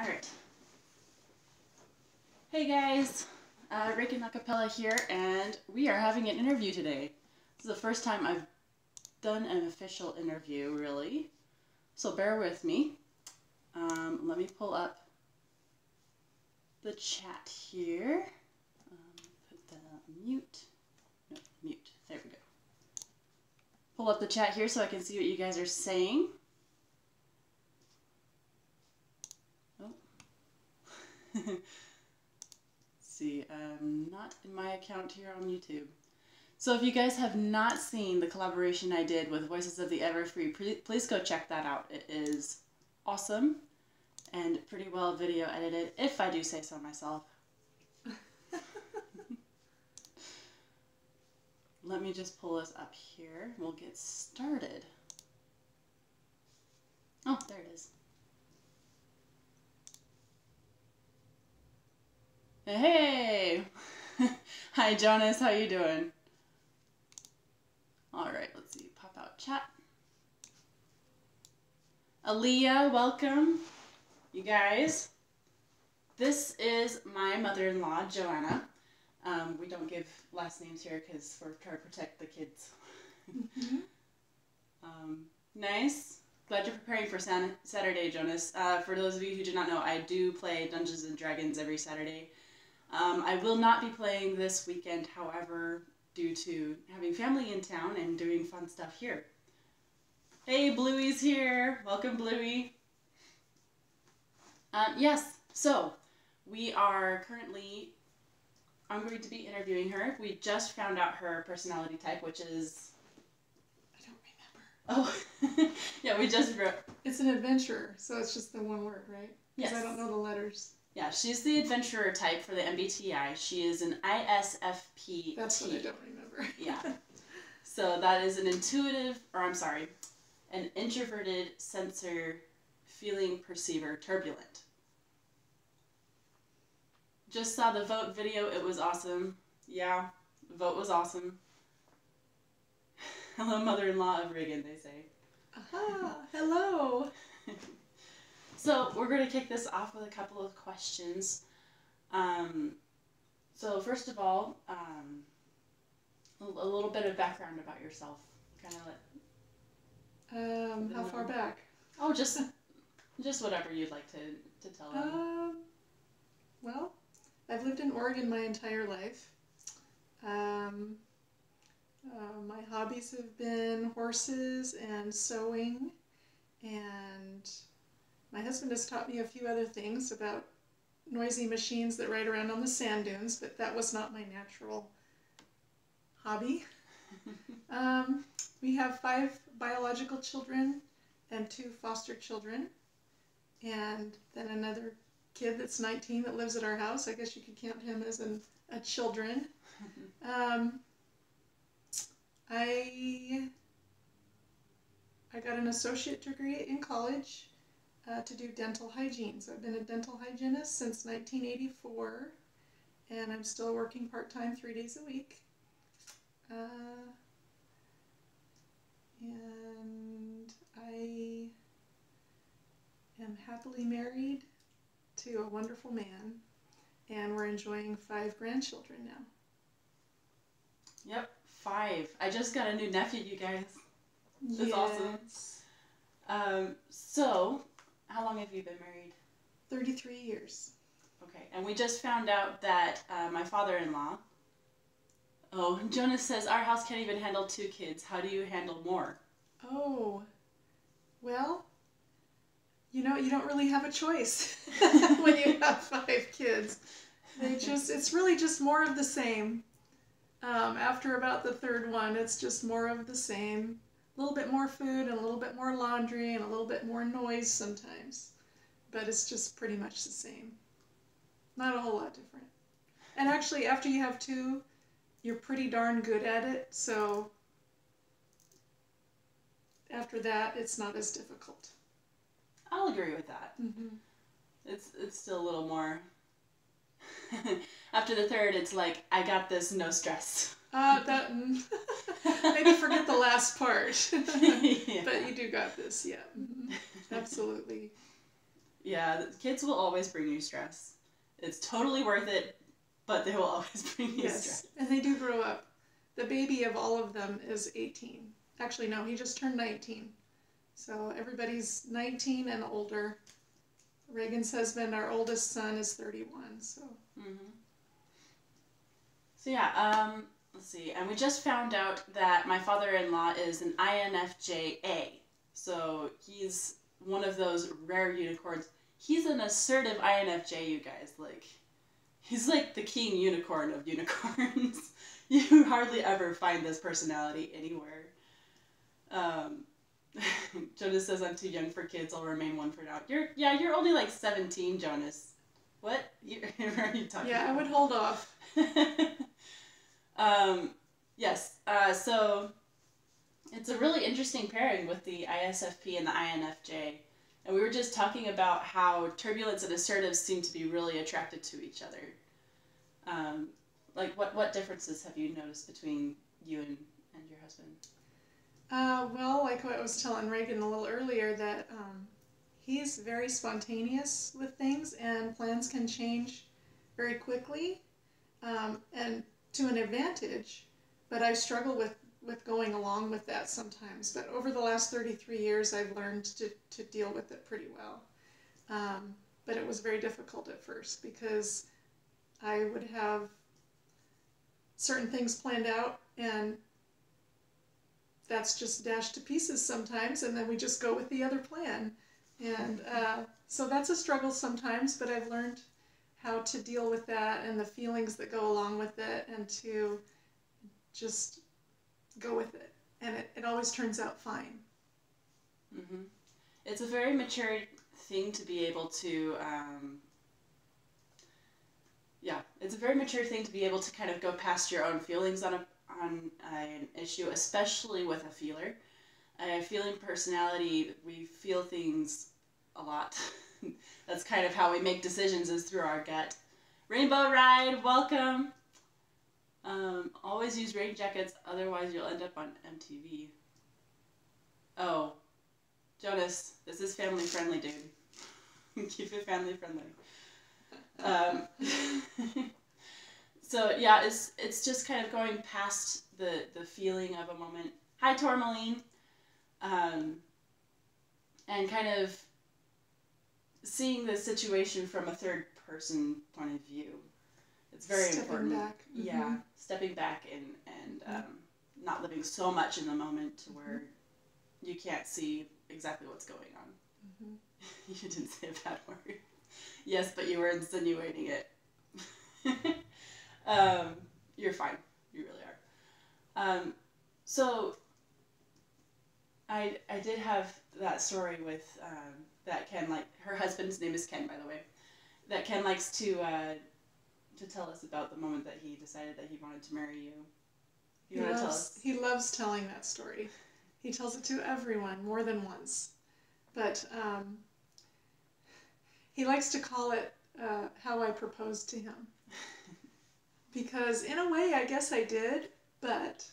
Alright. Hey guys, Reagan Acapella here, and we are having an interview today. This is the first time I've done an official interview, really. So bear with me. Let me pull up the chat here. Put that on mute. No, mute. There we go. Pull up the chat here so I can see what you guys are saying. See, I'm not in my account here on YouTube. So if you guys have not seen the collaboration I did with Voices of the Everfree, please go check that out. It is awesome and pretty well video edited, if I do say so myself. Let me just pull this up here. We'll get started. Oh, there it is. Hey! Hi Jonas, how you doing? Alright, let's see, pop out chat. Aaliyah, welcome. You guys. This is my mother-in-law, Joanna. We don't give last names here because we're trying to protect the kids. Nice. Glad you're preparing for Saturday, Jonas. For those of you who do not know, I do play Dungeons & Dragons every Saturday. I will not be playing this weekend, however, due to having family in town and doing fun stuff here. Hey, Bluey's here. Welcome, Bluey. Yes, so we are currently, I'm going to be interviewing her. We just found out her personality type, which is, I don't remember. oh, yeah, we just wrote. It's an adventurer, so it's just the one word, right? Yes. Because I don't know the letters. Yeah, she's the adventurer type for the MBTI. She is an ISFP. That's what I don't remember. Yeah. So that is an intuitive, or I'm sorry, an introverted sensor, feeling perceiver, turbulent. Just saw the vote video. It was awesome. Yeah, the vote was awesome. Hello, mother-in-law of Reagan, they say. Aha, hello. So we're going to kick this off with a couple of questions. So first of all, a little bit of background about yourself. Kind of how far back? Oh, just whatever you'd like to tell them. Well, I've lived in Oregon my entire life. My hobbies have been horses and sewing, and my husband has taught me a few other things about noisy machines that ride around on the sand dunes, but that was not my natural hobby. We have 5 biological children and 2 foster children, and then another kid that's 19 that lives at our house. I guess you could count him as a children. I got an associate degree in college to do dental hygiene. So I've been a dental hygienist since 1984, and I'm still working part-time 3 days a week. And I am happily married to a wonderful man, and we're enjoying 5 grandchildren now. Yep, 5. I just got a new nephew, you guys. That's Yes. awesome. So, how long have you been married? 33 years. Okay, and we just found out that my father-in-law, oh, Jonas says, our house can't even handle 2 kids. How do you handle more? Oh, well, you know, you don't really have a choice when you have 5 kids. It's really just more of the same. After about the 3rd one, it's just more of the same. A little bit more food and a little bit more laundry and a little bit more noise sometimes. But it's just pretty much the same. Not a whole lot different. And actually, after you have 2, you're pretty darn good at it. So after that, it's not as difficult. I'll agree with that. Mm-hmm. It's still a little more. After the 3rd, it's like, I got this, no stress. Maybe forget the last part. Yeah. But you do got this, yeah. Mm-hmm. Absolutely. Yeah, the kids will always bring you stress. It's totally worth it, but they will always bring you stress. Yes, and they do grow up. The baby of all of them is 18. Actually, no, he just turned 19. So everybody's 19 and older. Reagan's husband, our oldest son, is 31. So. Mm-hmm. So yeah, let's see. And we just found out that my father-in-law is an INFJA. So he's one of those rare unicorns. He's an assertive INFJ, you guys. Like, he's like the king unicorn of unicorns. You hardly ever find this personality anywhere. Jonas says, I'm too young for kids. I'll remain one for now. You're only like 17, Jonas. What? Are you talking Yeah, about? I would hold off. Yes. So it's a really interesting pairing with the ISFP and the INFJ. And we were just talking about how turbulence and assertives seem to be really attracted to each other. Like, what differences have you noticed between you and your husband? Well, like what I was telling Reagan a little earlier, that he's very spontaneous with things, and plans can change very quickly, and to an advantage. But I struggle with going along with that sometimes. But over the last 33 years, I've learned to deal with it pretty well. But it was very difficult at first because I would have certain things planned out, and that's just dashed to pieces sometimes, and then we just go with the other plan. And so that's a struggle sometimes, but I've learned how to deal with that and the feelings that go along with it, and to just go with it. And it always turns out fine. Mm-hmm. It's a very mature thing to be able to, it's a very mature thing to be able to kind of go past your own feelings on an issue, especially with a feeler. A feeling personality, we feel things a lot. That's kind of how we make decisions, is through our gut. Rainbow Ride, welcome. Always use rain jackets, otherwise you'll end up on MTV. Oh, Jonas, this is family friendly, dude. Keep it family friendly. So yeah, it's just kind of going past the feeling of a moment. Hi, Tourmaline. And kind of seeing the situation from a third person point of view. It's very important. Stepping back. Mm-hmm. Yeah, stepping back and not living so much in the moment to where you can't see exactly what's going on. Mm-hmm. You didn't say a bad word. Yes, but you were insinuating it. You're fine. You really are. So I did have that story with that Ken, like, her husband's name is Ken, by the way, that Ken likes to tell us about the moment that he decided that he wanted to marry you. You want to tell us? He loves telling that story. He tells it to everyone more than once. But he likes to call it how I proposed to him. Because in a way, I guess I did, but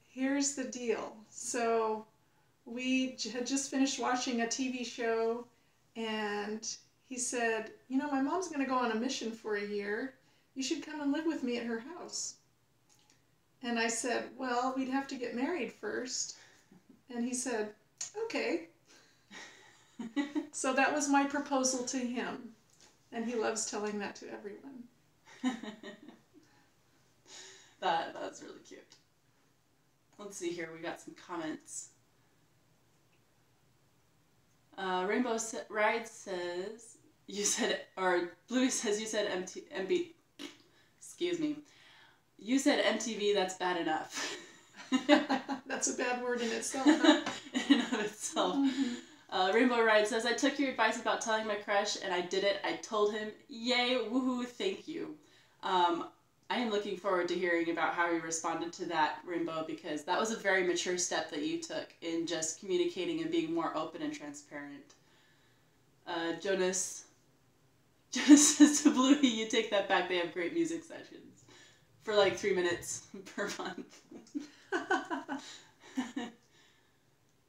here's the deal. So we had just finished watching a TV show, and he said, you know, my mom's going to go on a mission for a year. You should come and live with me at her house. And I said, well, we'd have to get married first. And he said, okay. So that was my proposal to him. And he loves telling that to everyone. That's really cute. Let's see here. We got some comments. Rainbow Ride says, Blue says you said MB. Excuse me. You said MTV, that's bad enough. That's a bad word in itself, huh? In and of itself. Mm-hmm. Rainbow Ride says, I took your advice about telling my crush, and I did it. I told him, yay, woohoo, thank you. I am looking forward to hearing about how you responded to that, Rainbow, because that was a very mature step that you took in just communicating and being more open and transparent. Jonas says to Bluey, you take that back, they have great music sessions. For like 3 minutes per month.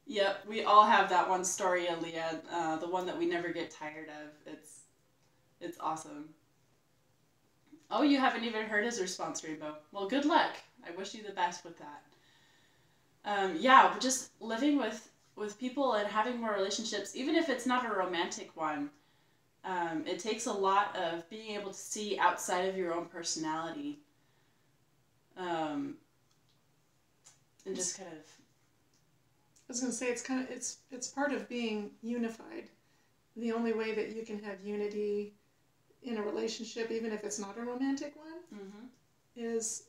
Yep, we all have that one story, Aaliyah. The one that we never get tired of. It's awesome. Oh, you haven't even heard his response, Rainbow. Well, good luck. I wish you the best with that. Yeah, but just living with people and having more relationships, even if it's not a romantic one, it takes a lot of being able to see outside of your own personality, um, and just kind of. I was gonna say it's part of being unified. The only way that you can have unity in a relationship, even if it's not a romantic one, Mm-hmm. is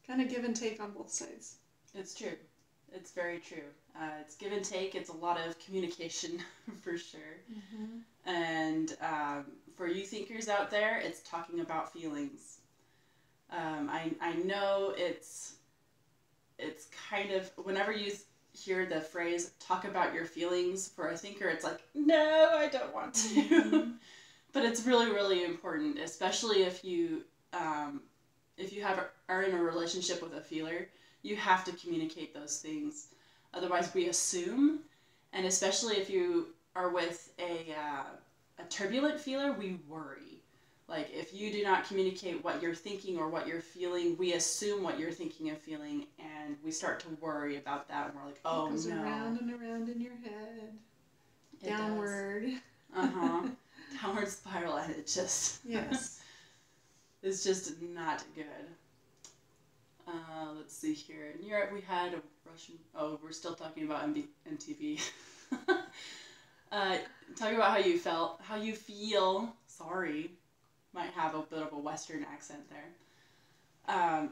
kind of give and take on both sides. It's true. It's very true. It's give and take. It's a lot of communication for sure. Mm-hmm. And for you thinkers out there, it's talking about feelings. I know it's kind of, whenever you hear the phrase "talk about your feelings," for a thinker, it's like, no, I don't want to. Mm-hmm. But it's really, really important, especially if you are in a relationship with a feeler. You have to communicate those things. Otherwise, we assume, and especially if you are with a turbulent feeler, we worry. Like, if you do not communicate what you're thinking or what you're feeling, we assume what you're thinking and feeling, and we start to worry about that, and we're like, oh, it goes no. around and around in your head. It Downward. Uh-huh. Downward spiral, and it just... Yes. it's just not good. Let's see here. In Europe, we had a Russian... Oh, we're still talking about MTV. Talking about how you feel. Sorry. Might have a bit of a Western accent there.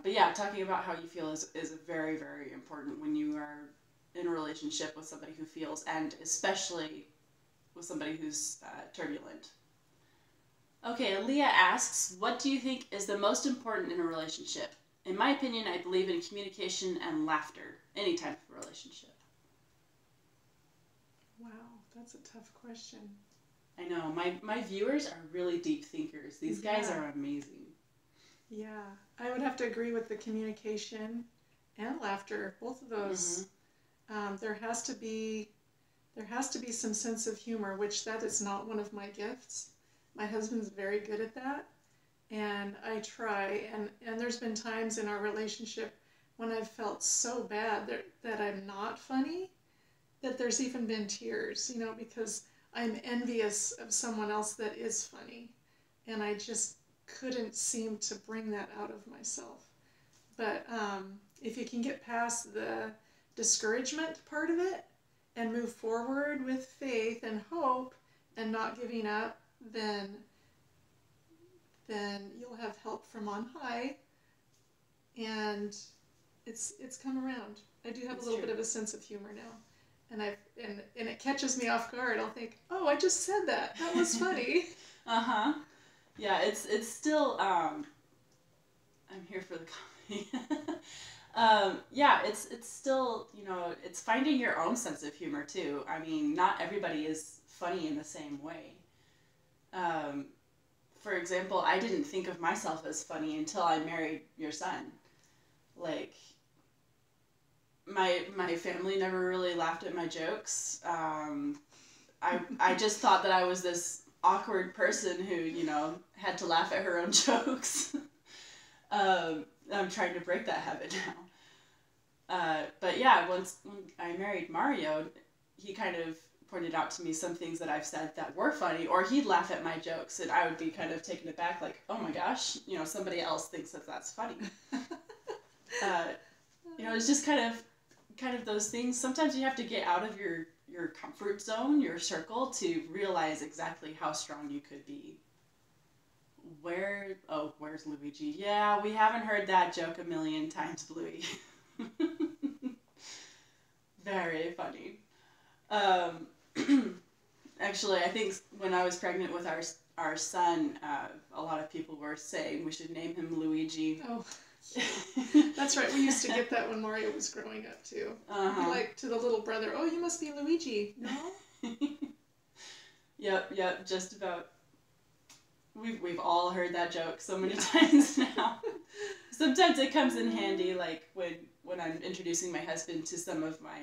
But yeah, talking about how you feel is very, very important when you are in a relationship with somebody who feels, and especially with somebody who's turbulent. Okay, Aaliyah asks, what do you think is the most important in a relationship? In my opinion, I believe in communication and laughter. Any type of relationship. Wow, that's a tough question. I know. My viewers are really deep thinkers. These guys are amazing. Yeah, I would have to agree with the communication and laughter. Both of those. Mm-hmm. There has to be some sense of humor, which that is not one of my gifts. My husband's very good at that, and I try. And there's been times in our relationship when I've felt so bad that I'm not funny, that there's even been tears, because I'm envious of someone else that is funny, and I just couldn't seem to bring that out of myself. But if you can get past the discouragement part of it and move forward with faith and hope and not giving up, then you'll have help from on high, and it's come around. I do have a little bit of a sense of humor now. And and it catches me off guard. I'll think, oh, I just said that. That was funny. Uh-huh. Yeah, it's still I'm here for the comedy. Yeah, it's still, it's finding your own sense of humor too. I mean, not everybody is funny in the same way. For example, I didn't think of myself as funny until I married your son. Like, my family never really laughed at my jokes. I just thought that I was this awkward person who, had to laugh at her own jokes. I'm trying to break that habit now. But yeah, when I married Mario, he kind of pointed out to me some things that I've said that were funny, or he'd laugh at my jokes, and I would be kind of taken aback, like, oh my gosh, somebody else thinks that that's funny. It's just kind of those things. Sometimes you have to get out of your comfort zone, your circle, to realize exactly how strong you could be. Where's Luigi? Yeah, we haven't heard that joke a million times, Bluey. Very funny. Actually, I think when I was pregnant with our son, a lot of people were saying we should name him Luigi. Oh, that's right. We used to get that when Mario was growing up too. Uh-huh. Like to the little brother, oh, you must be Luigi. No? Yep, just about. We've all heard that joke so many times now. Sometimes it comes in handy, like when I'm introducing my husband to some of my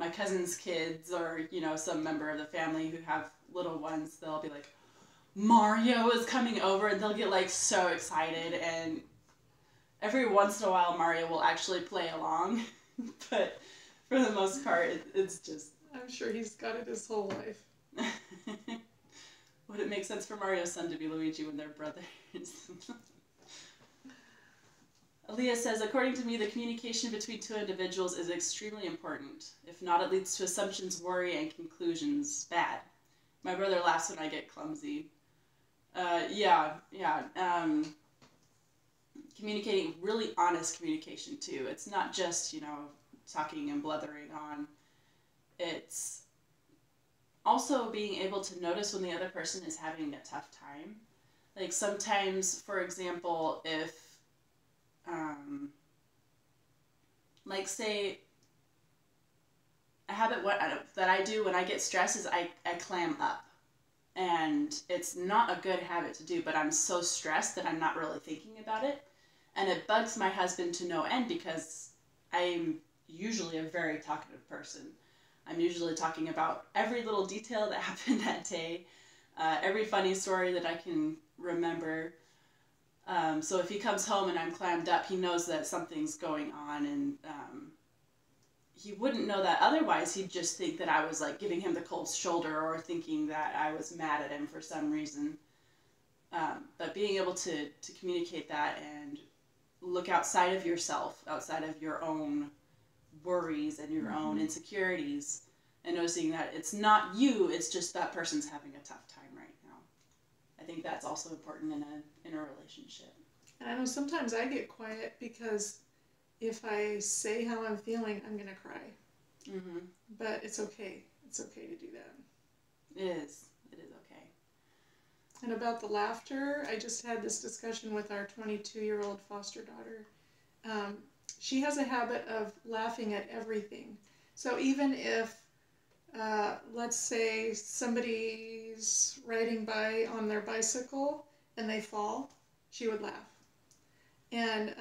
my cousin's kids or, some member of the family who have little ones, they'll be like, Mario is coming over, and they'll get like so excited, and every once in a while Mario will actually play along, but for the most part it's just... I'm sure he's got it his whole life. Would it make sense for Mario's son to be Luigi when they're brothers? Aaliyah says, according to me, the communication between two individuals is extremely important. If not, it leads to assumptions, worry, and conclusions. Bad. My brother laughs when I get clumsy. Yeah. Communicating, really honest communication, too. It's not just, talking and blethering on. It's also being able to notice when the other person is having a tough time. Like, sometimes, for example, if like, say, a habit that I do when I get stressed is I clam up. And it's not a good habit to do, but I'm so stressed that I'm not really thinking about it. And it bugs my husband to no end because I'm usually a very talkative person. I'm usually talking about every little detail that happened that day, every funny story that I can remember. So if he comes home and I'm clammed up, he knows that something's going on, and he wouldn't know that otherwise. He'd just think that I was like giving him the cold shoulder or thinking that I was mad at him for some reason. But being able to communicate that and look outside of yourself, outside of your own worries and your own insecurities, and noticing that it's not you, it's just that person's having a tough time right now. I think that's also important in a relationship. And I know sometimes I get quiet because if I say how I'm feeling, I'm going to cry. Mm-hmm. But it's okay. It's okay to do that. It is. It is okay. And about the laughter, I just had this discussion with our 22-year-old foster daughter. She has a habit of laughing at everything. So even if, let's say, somebody's riding by on their bicycle and they fall, she would laugh. And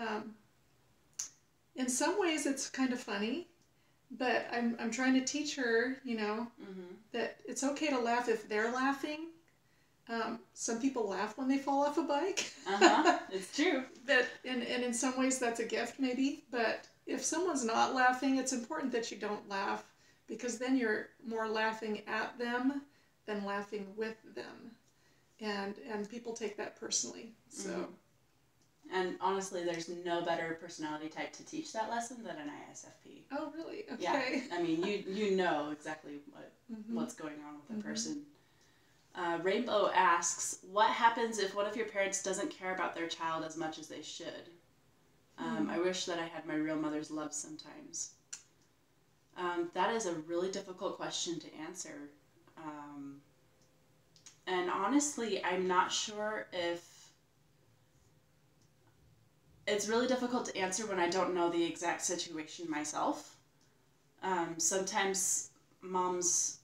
in some ways it's kind of funny, but I'm trying to teach her, that it's okay to laugh if they're laughing. Some people laugh when they fall off a bike. It's true. And in some ways that's a gift maybe, but if someone's not laughing, it's important that you don't laugh, because then you're more laughing at them than laughing with them. And people take that personally. So. Mm-hmm. And honestly, there's no better personality type to teach that lesson than an ISFP. Oh, really? Okay. Yeah. I mean, you know exactly what's going on with the person. Rainbow asks, what happens if one of your parents doesn't care about their child as much as they should? I wish that I had my real mother's love sometimes. That is a really difficult question to answer. And honestly, I'm not sure if... It's really difficult to answer when I don't know the exact situation myself. Sometimes moms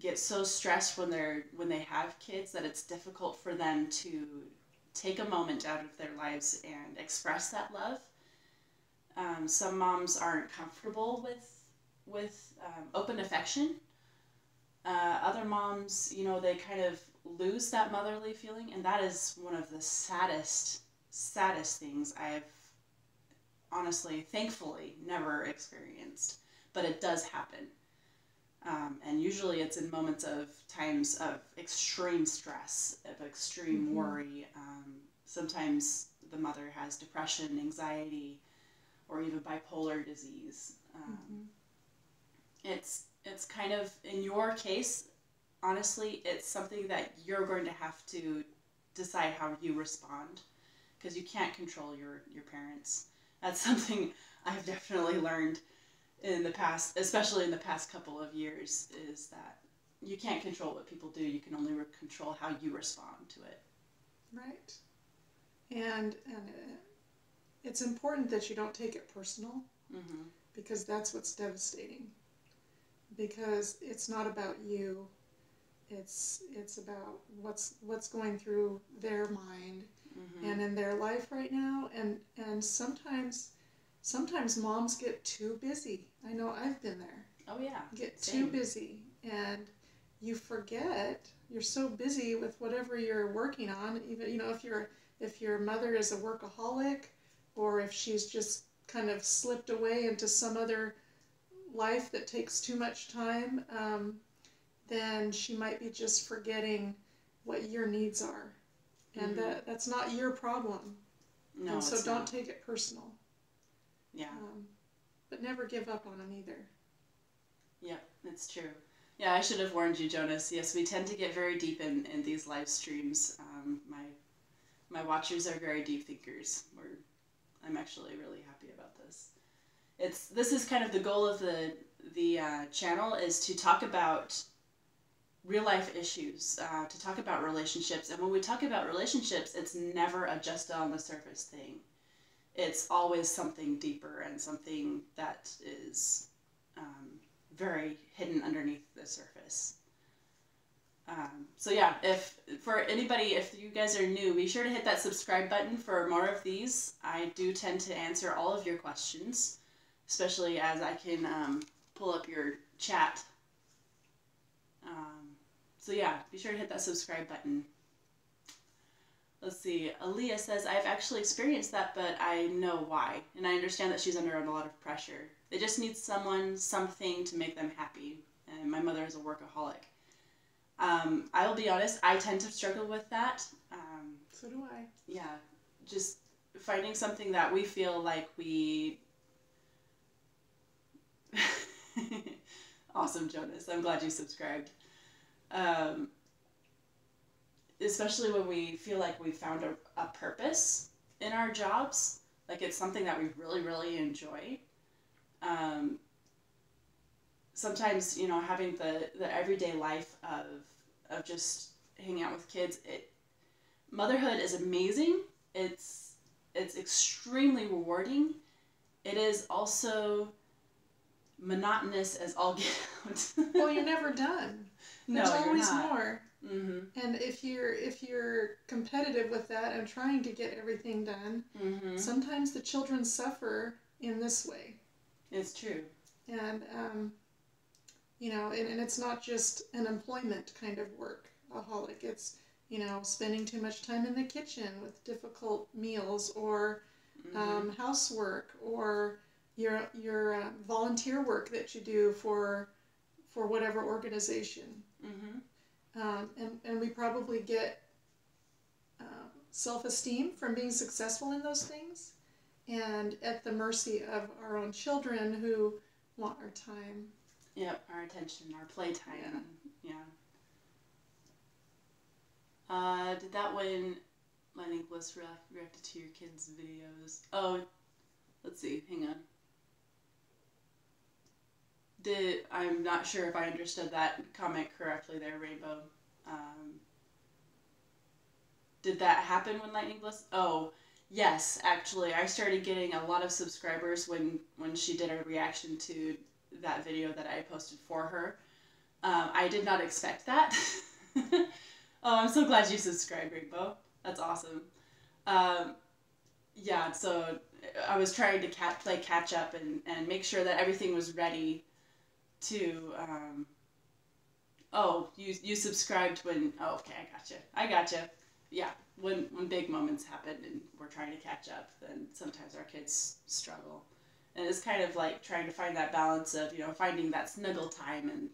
get so stressed when they have kids that it's difficult for them to take a moment out of their lives and express that love. Some moms aren't comfortable with open affection. Other moms, they kind of lose that motherly feeling, and that is one of the saddest things I've honestly, thankfully, never experienced, but it does happen. And usually it's in times of extreme stress, of extreme worry. Sometimes the mother has depression, anxiety, or even bipolar disease. It's kind of, in your case, honestly, it's something that you're going to have to decide how you respond, because you can't control your parents. That's something I've definitely learned in the past, especially in the past couple of years, is that you can't control what people do. You can only control how you respond to it. Right. And it's important that you don't take it personal, because that's what's devastating. Because it's not about you. It's about what's going through their mind and in their life right now. And sometimes moms get too busy. I know I've been there. Oh yeah. Get Same. too busy, and you forget. You're so busy with whatever you're working on. Even if your mother is a workaholic, or if she's just kind of slipped away into some other life that takes too much time, then she might be just forgetting what your needs are, and that's not your problem. No, and so it's don't not. take it personal. Yeah. But never give up on them either. Yep, it's true. Yeah, I should have warned you, Jonas. Yes, we tend to get very deep in these live streams. My watchers are very deep thinkers. I'm actually really happy about this. This is kind of the goal of the channel, is to talk about real life issues, to talk about relationships. And when we talk about relationships, it's never a just on the surface thing. It's always something deeper and something that is very hidden underneath the surface. So yeah, if you guys are new, be sure to hit that subscribe button for more of these. I do tend to answer all of your questions, especially as I can pull up your chat. So yeah, be sure to hit that subscribe button. Let's see, Aaliyah says, I've actually experienced that, but I know why. And I understand that she's under a lot of pressure. They just need something to make them happy. And my mother is a workaholic. I'll be honest, I tend to struggle with that. So do I. Yeah, just finding something that we feel like we... Awesome, Jonas. I'm glad you subscribed. Especially when we feel like we found a purpose in our jobs, like it's something that we really, really enjoy. Sometimes, having the everyday life of just hanging out with kids, motherhood is amazing. It's extremely rewarding. It is also monotonous as all get out. Well, you're never done. There's No, always you're not. more. Mm-hmm. And if you're competitive with that and trying to get everything done, sometimes the children suffer in this way. It's true. And and it's not just an employment kind of workaholic. It's spending too much time in the kitchen with difficult meals, or housework, or your volunteer work that you do for whatever organization. And we probably get self-esteem from being successful in those things, and at the mercy of our own children who want our time. Yep, our attention, our playtime. Yeah. Did that when Lightning Bliss reacted to your kids' videos? Oh, let's see. Hang on. I'm not sure if I understood that comment correctly there, Rainbow. Did that happen when Lightning Bliss? Oh, yes, actually. I started getting a lot of subscribers when she did a reaction to that video that I posted for her. I did not expect that. Oh, I'm so glad you subscribed, Rainbow. That's awesome. Yeah, so I was trying to play catch up and make sure that everything was ready to oh, you subscribed when... Oh, okay, I gotcha. Yeah, when big moments happen and we're trying to catch up, then sometimes our kids struggle. And it's kind of like trying to find that balance of, finding that snuggle time and,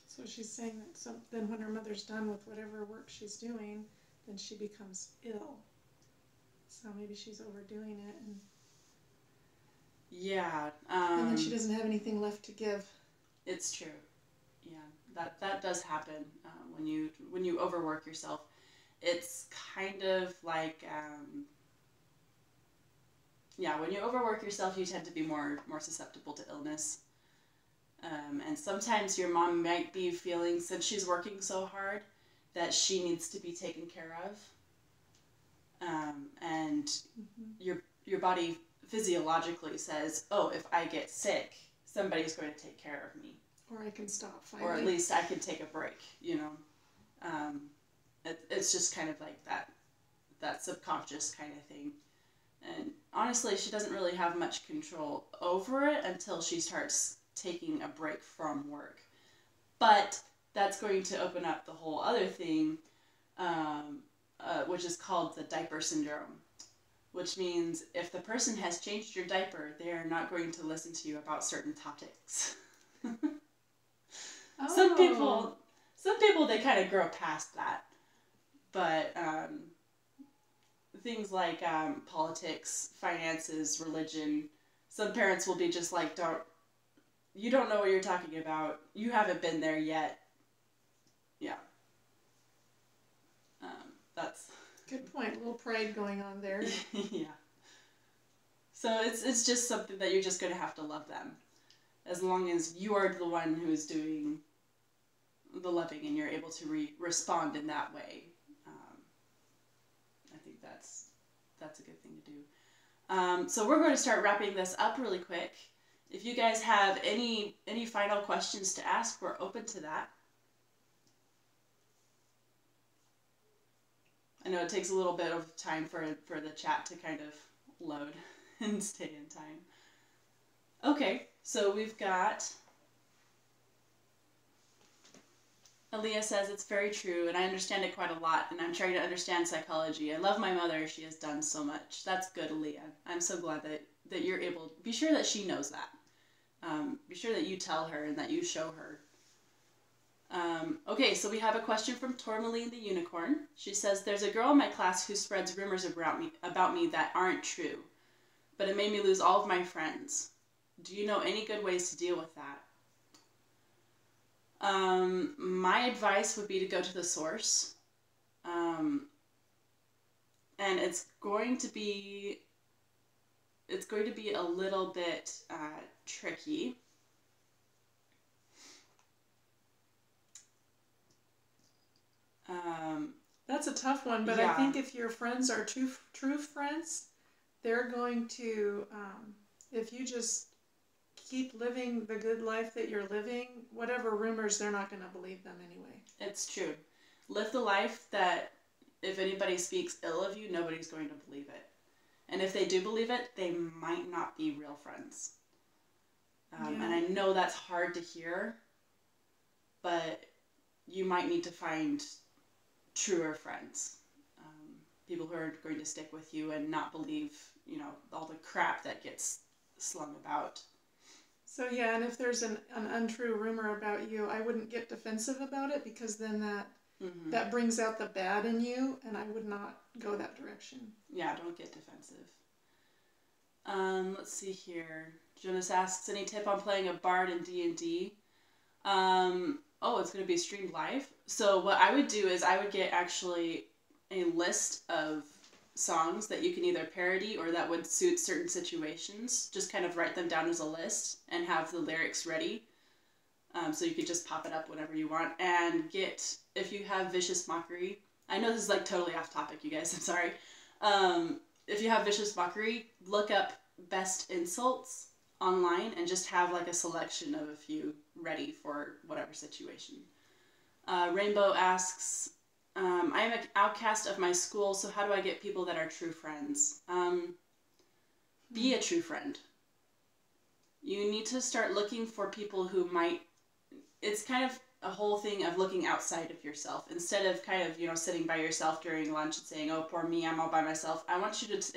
So she's saying that then when her mother's done with whatever work she's doing, then she becomes ill. So maybe she's overdoing it. Yeah. And then she doesn't have anything left to give. It's true. Yeah, that does happen when you overwork yourself. It's kind of like when you overwork yourself, you tend to be more susceptible to illness. And sometimes your mom might be feeling, since she's working so hard, that she needs to be taken care of. And your body physiologically says, oh, if I get sick, somebody's going to take care of me. Or I can stop fighting. Or at least I can take a break, It's just kind of like that subconscious kind of thing. And honestly, she doesn't really have much control over it until she starts taking a break from work. But that's going to open up the whole other thing, which is called the diaper syndrome, which means if the person has changed your diaper, they are not going to listen to you about certain topics. Oh. Some people, they kind of grow past that. But things like politics, finances, religion, some parents will be just like, you don't know what you're talking about. You haven't been there yet. Yeah. That's... Good point. A little pride going on there. Yeah. So it's just something that you're just going to have to love them. As long as you are the one who's doing the loving and you're able to respond in that way. I think that's a good thing to do. So we're going to start wrapping this up really quick. If you guys have any final questions to ask, we're open to that. I know it takes a little bit of time for the chat to kind of load and stay in time. Okay, so we've got... Aaliyah says, it's very true, and I understand it quite a lot, and I'm trying to understand psychology. I love my mother. She has done so much. That's good, Aaliyah. I'm so glad that you're able... Be sure that she knows that. Be sure that you tell her and that you show her. Okay, so we have a question from Tourmaline the Unicorn. She says, there's a girl in my class who spreads rumors about me that aren't true, but it made me lose all of my friends. Do you know any good ways to deal with that? My advice would be to go to the source. And it's going to be a little bit tricky. That's a tough one, but yeah. I think if your friends are true friends, they're going to, if you just keep living the good life that you're living, whatever rumors, they're not going to believe them anyway. It's true. Live the life that if anybody speaks ill of you, nobody's going to believe it. And if they do believe it, they might not be real friends. Yeah. And I know that's hard to hear, but you might need to find truer friends. People who are going to stick with you and not believe, all the crap that gets slung about. So yeah, and if there's an untrue rumor about you, I wouldn't get defensive about it, because then that brings out the bad in you, and I would not go that direction. Yeah, don't get defensive. Let's see here. Jonas asks, any tip on playing a bard in D&D? It's going to be streamed live. So what I would do is I would get actually a list of songs that you can either parody or that would suit certain situations. Just kind of write them down as a list and have the lyrics ready. So you could just pop it up whenever you want. And if you have Vicious Mockery, I know this is like totally off topic, you guys, I'm sorry. If you have Vicious Mockery, look up best insults online and just have like a selection of a few ready for whatever situation. Rainbow asks, I am an outcast of my school, so how do I get people that are true friends? Be a true friend. You need to start looking for people who might... It's kind of a whole thing of looking outside of yourself. Instead of kind of, sitting by yourself during lunch and saying, oh, poor me, I'm all by myself. I want you to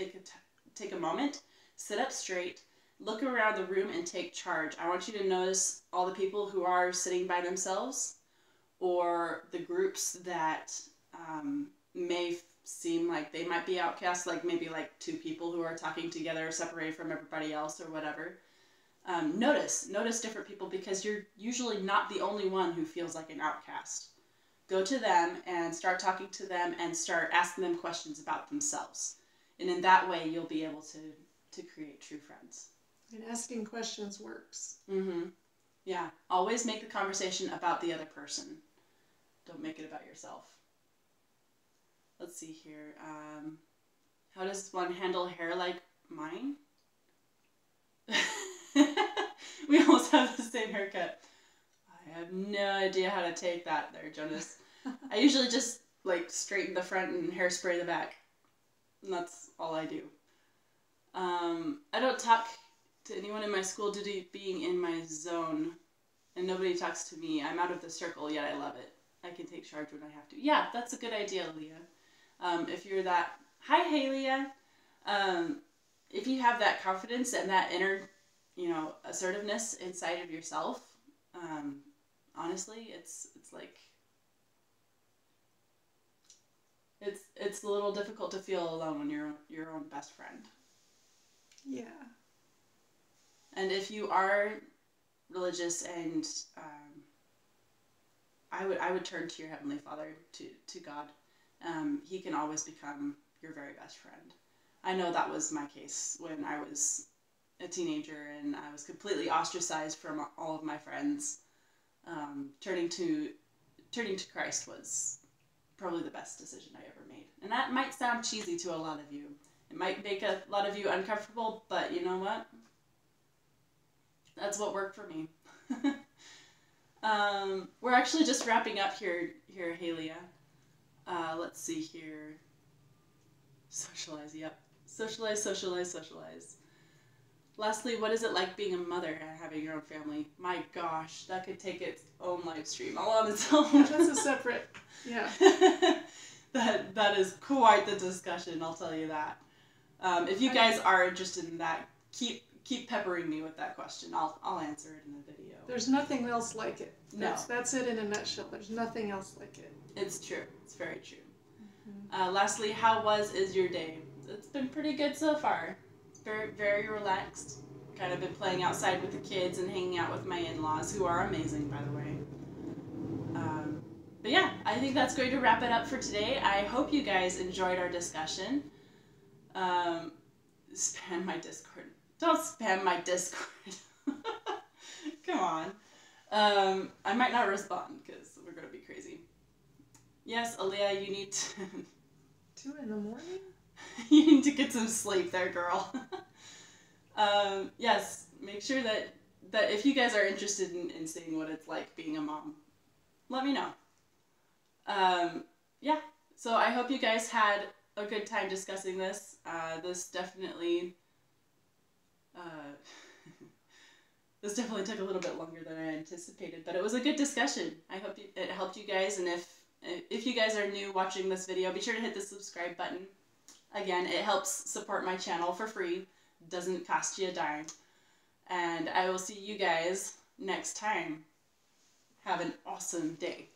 take a moment, sit up straight, look around the room and take charge. I want you to notice all the people who are sitting by themselves, or the groups that may seem like they might be outcasts, like maybe like two people who are talking together separated from everybody else or whatever. Notice different people, because you're usually not the only one who feels like an outcast. Go to them and start talking to them and start asking them questions about themselves. And in that way, you'll be able to create true friends. And asking questions works. Mm-hmm. Yeah. Always make the conversation about the other person. Don't make it about yourself. Let's see here. How does one handle hair like mine? We almost have the same haircut. I have no idea how to take that there, Jonas. I usually just like straighten the front and hairspray the back. And that's all I do. I don't talk to anyone in my school due to being in my zone, and nobody talks to me. I'm out of the circle, yet I love it. I can take charge when I have to. Yeah, that's a good idea, Leah. If you're that... Hey, Leah. If you have that confidence and that inner, assertiveness inside of yourself, honestly, it's like... It's a little difficult to feel alone when you're your own best friend. Yeah. And if you are religious and I would turn to your Heavenly Father, to God. He can always become your very best friend. I know that was my case when I was a teenager and I was completely ostracized from all of my friends. Turning to Christ was probably the best decision I ever made. And that might sound cheesy to a lot of you. It might make a lot of you uncomfortable, but you know what? That's what worked for me. We're actually just wrapping up here, Halia. Let's see here. Socialize, yep. Socialize. Lastly, what is it like being a mother and having your own family? My gosh, that could take its own live stream all on its own. Yeah, that's a separate, yeah. That is quite the discussion, I'll tell you that. If you guys are interested in that, keep peppering me with that question. I'll answer it in the video. There's nothing else like it. No. That's it in a nutshell. There's nothing else like it. It's true. It's very true. Mm-hmm. Lastly, how is your day? It's been pretty good so far. It's very, very relaxed. Kind of been playing outside with the kids and hanging out with my in-laws, who are amazing, by the way. But yeah, I think that's going to wrap it up for today. I hope you guys enjoyed our discussion. Spam my Discord. Don't spam my Discord. Come on. I might not respond because we're going to be crazy. Yes, Aaliyah, you need to... 2 in the morning? You need to get some sleep there, girl. Yes, make sure that if you guys are interested in seeing what it's like being a mom, let me know. Yeah, so I hope you guys had a good time discussing this. This definitely took a little bit longer than I anticipated, but it was a good discussion. I hope it helped you guys, and if you guys are new watching this video, be sure to hit the subscribe button. Again, it helps support my channel for free. Doesn't cost you a dime. And I will see you guys next time. Have an awesome day.